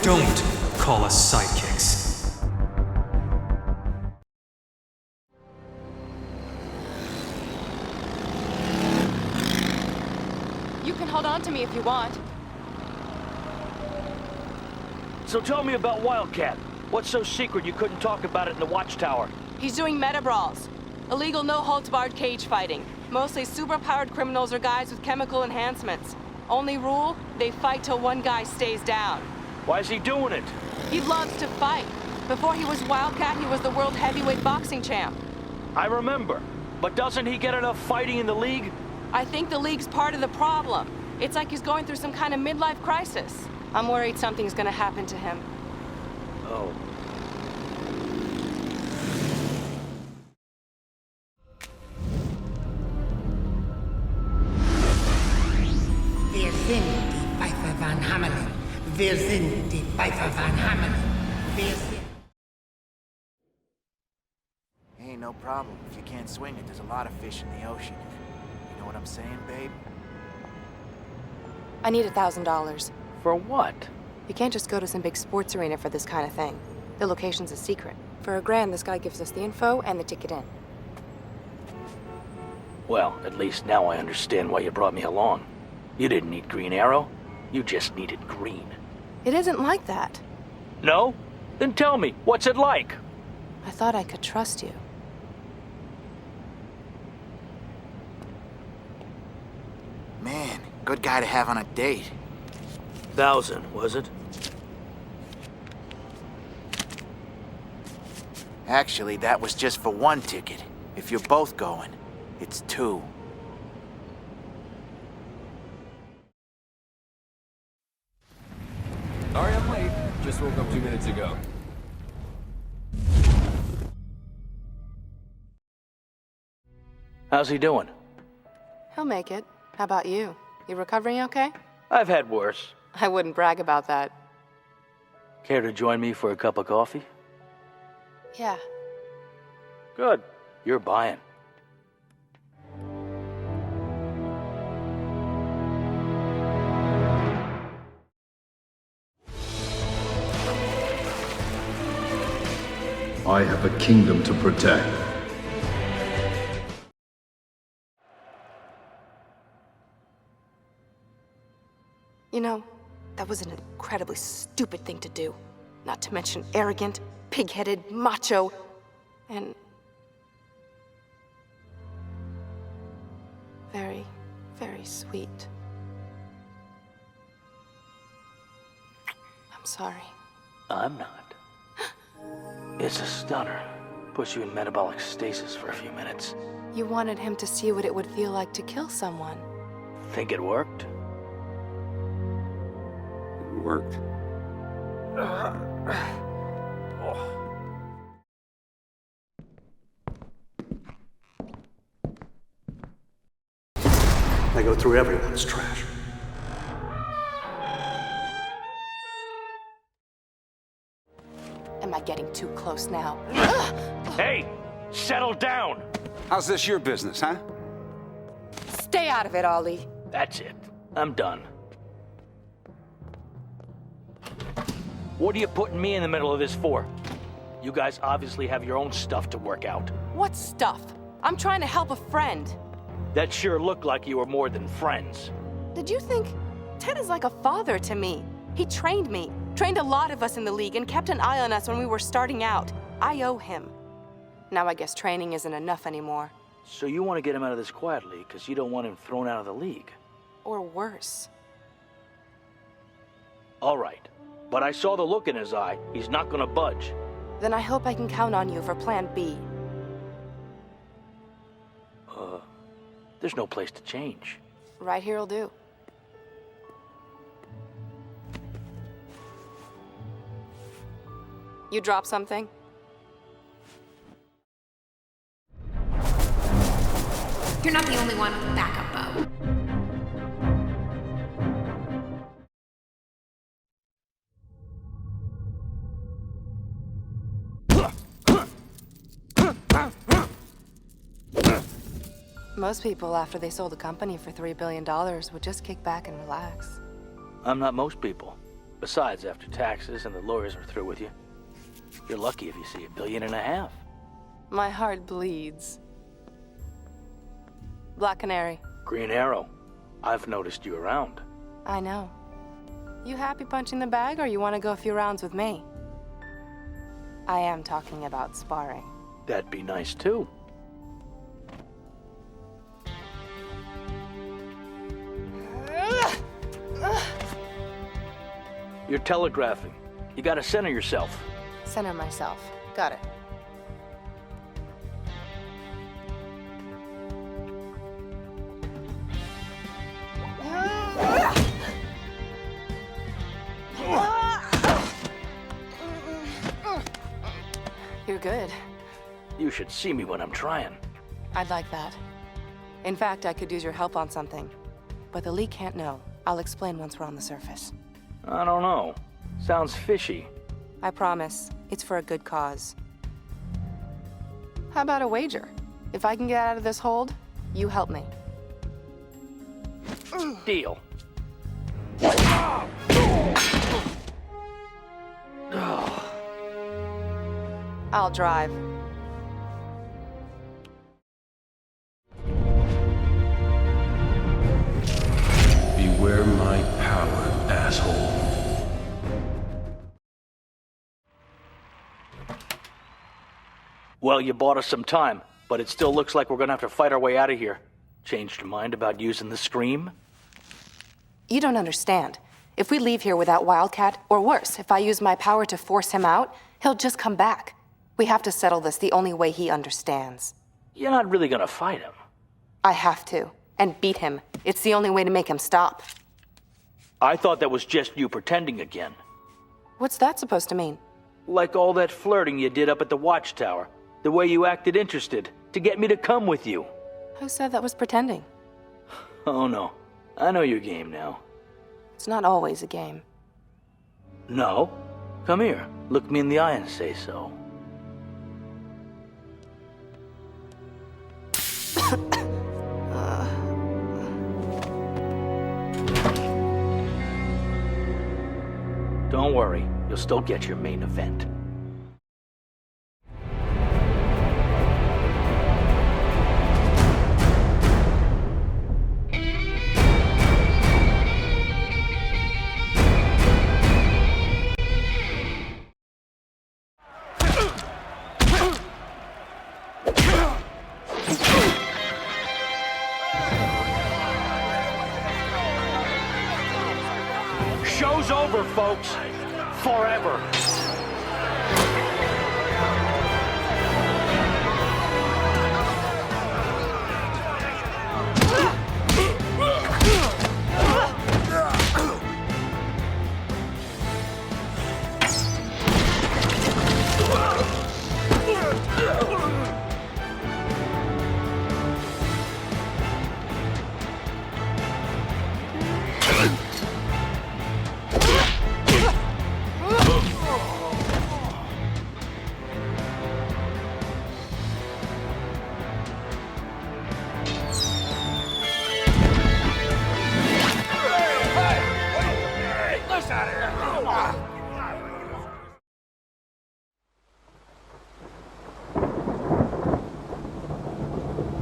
Don't call us sidekicks. You can hold on to me if you want. So tell me about Wildcat. What's so secret you couldn't talk about it in the watchtower? He's doing meta brawls. Illegal no-holds-barred cage fighting. Mostly super-powered criminals or guys with chemical enhancements. Only rule, they fight till one guy stays down. Why is he doing it? He loves to fight. Before he was Wildcat, he was the world heavyweight boxing champ. I remember. But doesn't he get enough fighting in the league? I think the league's part of the problem. It's like he's going through some kind of midlife crisis. I'm worried something's gonna happen to him. Oh. Wir sind die Pfeifer van Hamelin. Wir sind die Pfeifer van Hamelin. Wir sind... Ain't no problem. If you can't swing it, there's a lot of fish in the ocean. You know what I'm saying, babe? I need $1,000. For what? You can't just go to some big sports arena for this kind of thing. The location's a secret. For $1,000, this guy gives us the info and the ticket in. Well, at least now I understand why you brought me along. You didn't need Green Arrow. You just needed green. It isn't like that. No? Then tell me, what's it like? I thought I could trust you. Man, good guy to have on a date. 1,000, was it? Actually, that was just for one ticket. If you're both going, it's 2. Sorry I'm late. Just woke up 2 minutes ago. How's he doing? He'll make it. How about you? You recovering okay? I've had worse. I wouldn't brag about that. Care to join me for a cup of coffee? Yeah. Good. You're buying. I have a kingdom to protect. You know, that was an incredibly stupid thing to do. Not to mention arrogant, pig-headed, macho, and... very, very sweet. I'm sorry. I'm not. It's a stunner. Puts you in metabolic stasis for a few minutes. You wanted him to see what it would feel like to kill someone. Think it worked? It worked. I go through everyone's trash. Am I getting too close now? Hey! Settle down! How's this your business, huh? Stay out of it, Ollie. That's it. I'm done. What are you putting me in the middle of this for? You guys obviously have your own stuff to work out. What stuff? I'm trying to help a friend. That sure looked like you were more than friends. Did you think... Ted is like a father to me. He trained me, trained a lot of us in the league, and kept an eye on us when we were starting out. I owe him. Now I guess training isn't enough anymore. So you want to get him out of this quietly because you don't want him thrown out of the league? Or worse. All right. But I saw the look in his eye. He's not gonna budge. Then I hope I can count on you for Plan B. There's no place to change. Right here'll do. You drop something? You're not the only one with a backup bow. Most people, after they sold the company for $3 billion, would just kick back and relax. I'm not most people. Besides, after taxes and the lawyers are through with you, you're lucky if you see $1.5 billion. My heart bleeds. Black Canary. Green Arrow. I've noticed you around. I know. You happy punching the bag, or you want to go a few rounds with me? I am talking about sparring. That'd be nice, too. You're telegraphing. You gotta center yourself. Center myself. Got it. You're good. You should see me when I'm trying. I'd like that. In fact, I could use your help on something. But the League can't know. I'll explain once we're on the surface. I don't know. Sounds fishy. I promise. It's for a good cause. How about a wager? If I can get out of this hold, you help me. Deal. I'll drive. Beware my power, asshole. Well, you bought us some time, but it still looks like we're gonna have to fight our way out of here. Changed your mind about using the scream? You don't understand. If we leave here without Wildcat, or worse, if I use my power to force him out, he'll just come back. We have to settle this the only way he understands. You're not really gonna fight him. I have to. And beat him. It's the only way to make him stop. I thought that was just you pretending again. What's that supposed to mean? Like all that flirting you did up at the watchtower. The way you acted interested, to get me to come with you. Who said that was pretending? Oh no, I know your game now. It's not always a game. No? Come here, look me in the eye and say so. Don't worry, you'll still get your main event. Show's over, folks. Forever.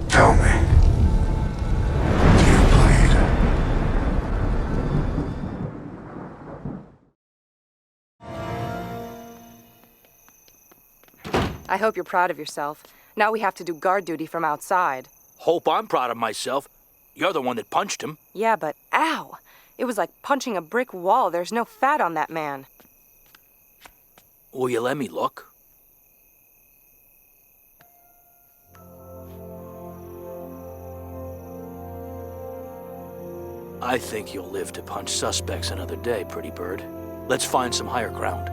Tell me. Do you bleed? I hope you're proud of yourself. Now we have to do guard duty from outside. Hope I'm proud of myself. You're the one that punched him. Yeah, but ow! It was like punching a brick wall. There's no fat on that man. Will you let me look? I think you'll live to punch suspects another day, pretty bird. Let's find some higher ground.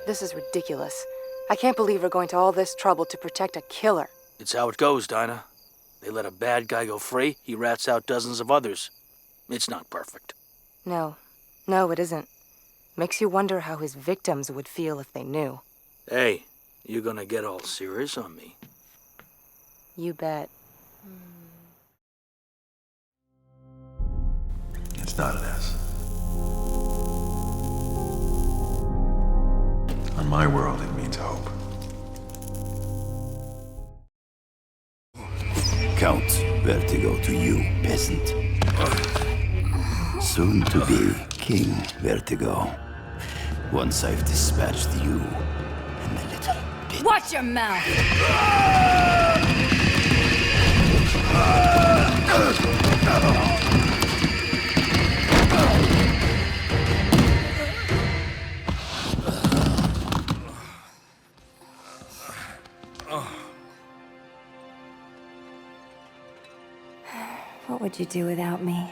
This is ridiculous. I can't believe we're going to all this trouble to protect a killer. It's how it goes, Dinah. They let a bad guy go free, he rats out dozens of others. It's not perfect. No, it isn't. Makes you wonder how his victims would feel if they knew. Hey, you gonna get all serious on me? You bet. It's not an S. On my world, it means hope. Count Vertigo to you, peasant. Soon to be King Vertigo. Once I've dispatched you and the little bit. Watch your mouth! What would you do without me?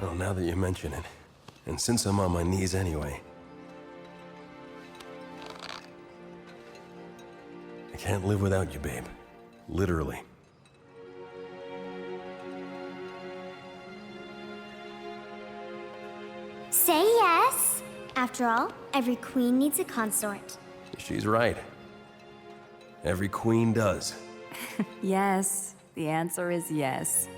Well, now that you mention it, and since I'm on my knees anyway, I can't live without you, babe. Literally. Say yes. After all, every queen needs a consort. She's right. Every queen does. Yes, the answer is yes.